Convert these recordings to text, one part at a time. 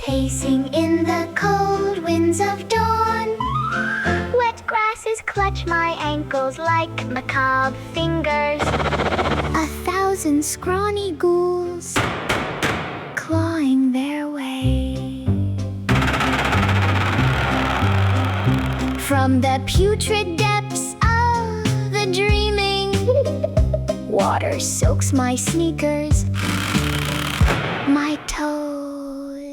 pacing in the cold winds of dawn. Wet grasses clutch my ankles like macabre fingers. 1,000 scrawny ghouls clawing their way from the putrid depths of the dreaming. Water soaks my sneakers. My toes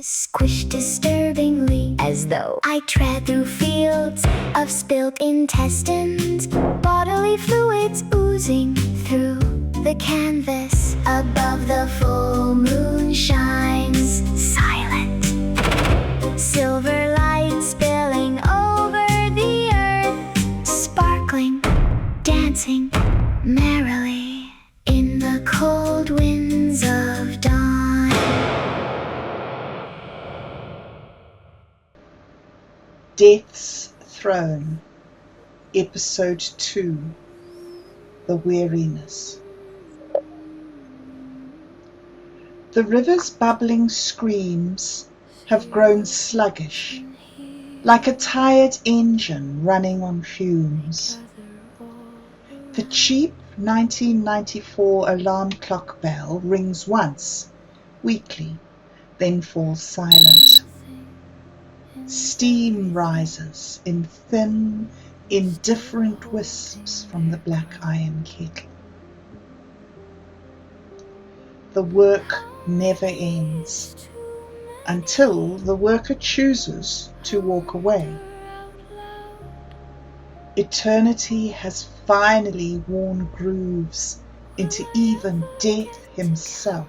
squish disturbingly, as though I tread through fields of spilt intestines. Bodily fluids oozing through the canvas. Above the full moon shines silent. Silver light spilling over the earth, sparkling, dancing merrily in the cold winds of dawn. Death's Throne, Episode 2, The Weariness. The river's bubbling screams have grown sluggish, like a tired engine running on fumes. The cheap 1994 alarm clock bell rings once, weakly, then falls silent. Steam rises in thin, indifferent wisps from the black iron kettle. The work never ends, until the worker chooses to walk away. Eternity has finally worn grooves into even Death himself.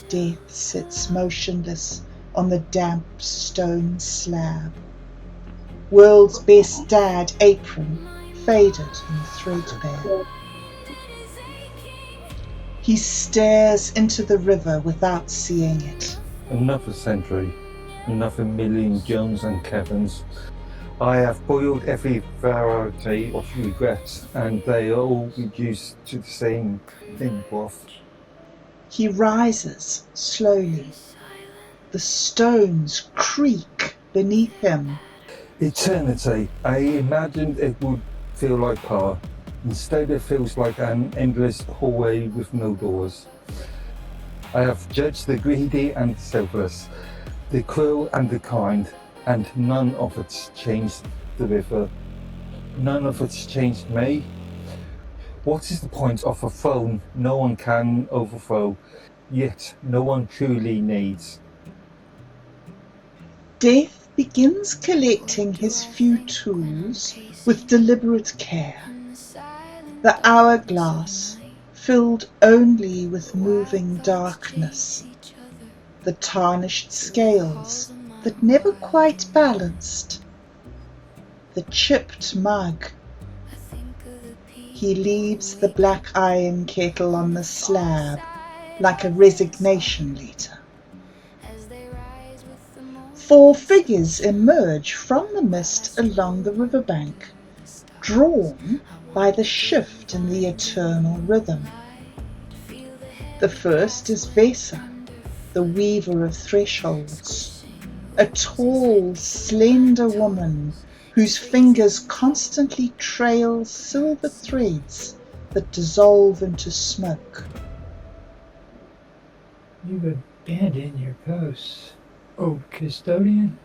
Death sits motionless on the damp stone slab. World's best dad apron faded and threadbare. He stares into the river without seeing it. Another century, another million Jones and Kevins. I have boiled every variety of regrets, and they are all reduced to the same thin broth. He rises slowly. The stones creak beneath him. Eternity. I imagined it would feel like power. Instead it feels like an endless hallway with no doors. I have judged the greedy and the selfless, the cruel and the kind, and none of it's changed the river. None of it's changed me. What is the point of a throne no one can overthrow, yet no one truly needs? Death begins collecting his few tools with deliberate care. The hourglass, filled only with moving darkness. The tarnished scales that never quite balanced. The chipped mug. He leaves the black iron kettle on the slab like a resignation letter. 4 figures emerge from the mist along the riverbank, drawn by the shift in the eternal rhythm. The first is Vesa, the weaver of thresholds, a tall, slender woman whose fingers constantly trail silver threads that dissolve into smoke. You've abandoned your posts, O custodian.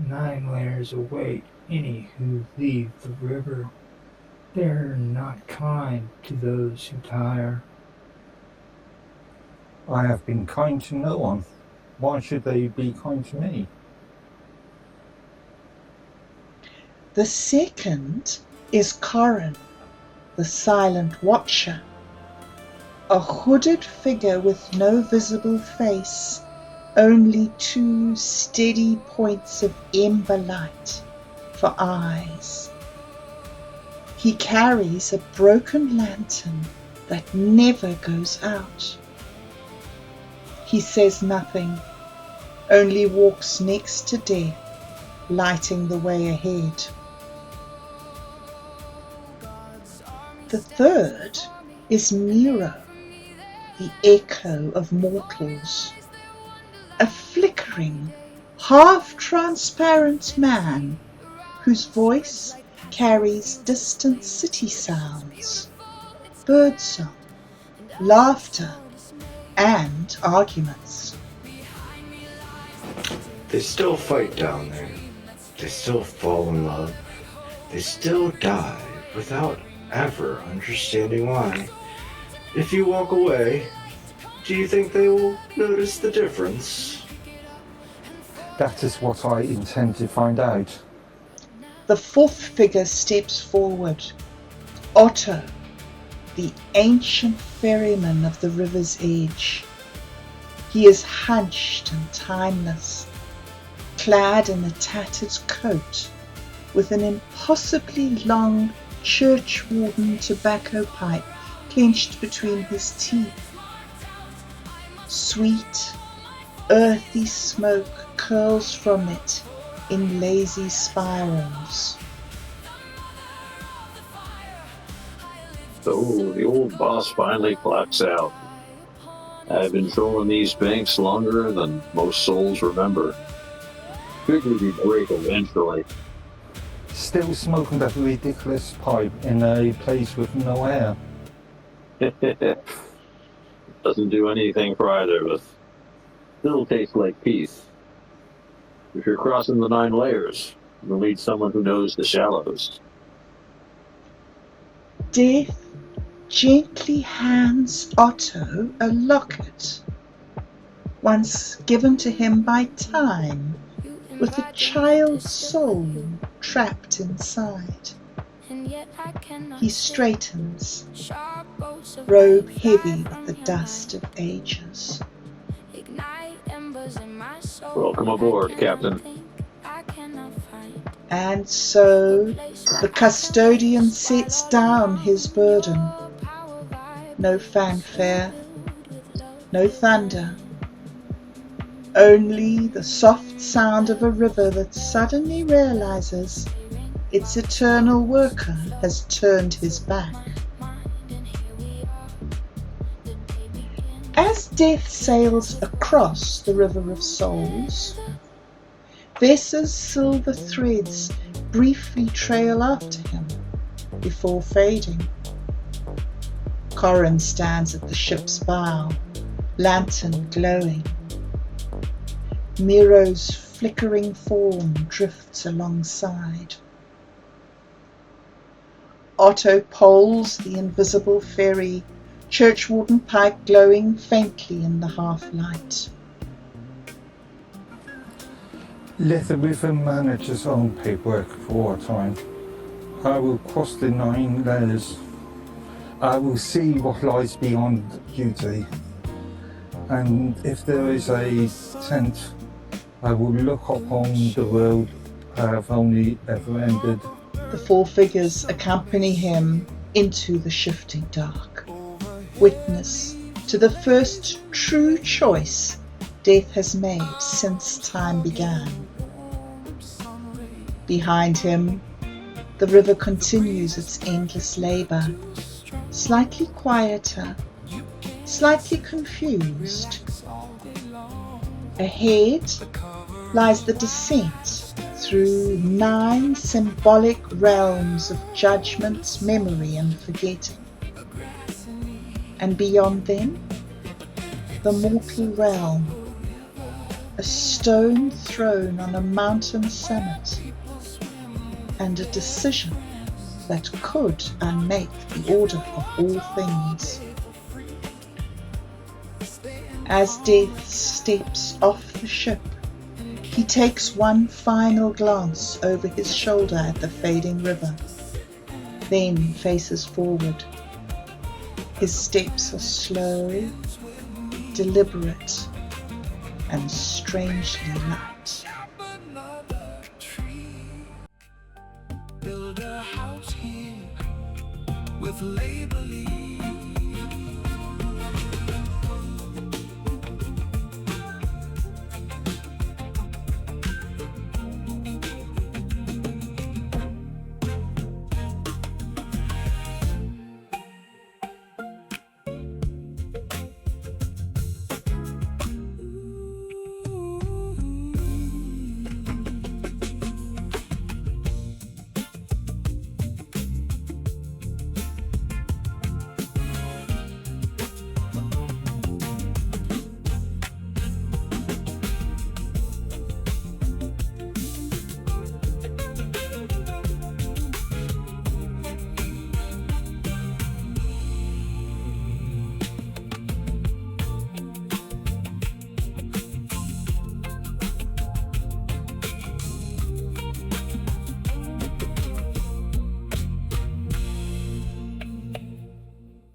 9 layers await any who leave the river. They're not kind to those who tire. I have been kind to no one. Why should they be kind to me? The second is Corin, the silent watcher, a hooded figure with no visible face, only 2 steady points of ember light for eyes. He carries a broken lantern that never goes out. He says nothing, only walks next to Death, lighting the way ahead. The third is Nero, the echo of mortals. A flickering, half-transparent man whose voice carries distant city sounds, birdsong, laughter, and arguments. They still fight down there. They still fall in love. They still die without ever understanding why. If you walk away, do you think they will notice the difference? That is what I intend to find out. The fourth figure steps forward. Otto, the ancient ferryman of the river's edge. He is hunched and timeless, clad in a tattered coat, with an impossibly long churchwarden tobacco pipe clenched between his teeth. Sweet, earthy smoke curls from it in lazy spirals. So the old boss finally clocks out. I've been trolling these banks longer than most souls remember. Figured you'd break eventually. Still smoking that ridiculous pipe in a place with no air. Doesn't do anything for either of us. Still tastes like peace. If you're crossing the 9 layers, you'll need someone who knows the shallows. Death gently hands Otto a locket, once given to him by time, with a child's soul trapped inside. He straightens, robe heavy with the dust of ages. Welcome aboard, Captain. And so the custodian sets down his burden. No fanfare, no thunder, only the soft sound of a river that suddenly realizes its eternal worker has turned his back. As death sails across the river of souls, Vessa's silver threads briefly trail after him before fading. Corin stands at the ship's bow, lantern glowing. Miro's flickering form drifts alongside. Otto poles the invisible ferry, churchwarden pipe glowing faintly in the half-light. Let the river manage its own paperwork for a time. I will cross the 9 layers. I will see what lies beyond duty. And if there is a tent, I will look upon the world I have only ever ended. The 4 figures accompany him into the shifting dark, witness to the first true choice death has made since time began. Behind him, the river continues its endless labour, slightly quieter, slightly confused. Ahead lies the descent through 9 symbolic realms of judgment, memory, and forgetting. And beyond them, the mortal realm, a stone throne on a mountain summit, and a decision that could unmake the order of all things. As death steps off the ship, he takes one final glance over his shoulder at the fading river, then faces forward. His steps are slow, deliberate, and strangely light. Build a house here with labor leaves.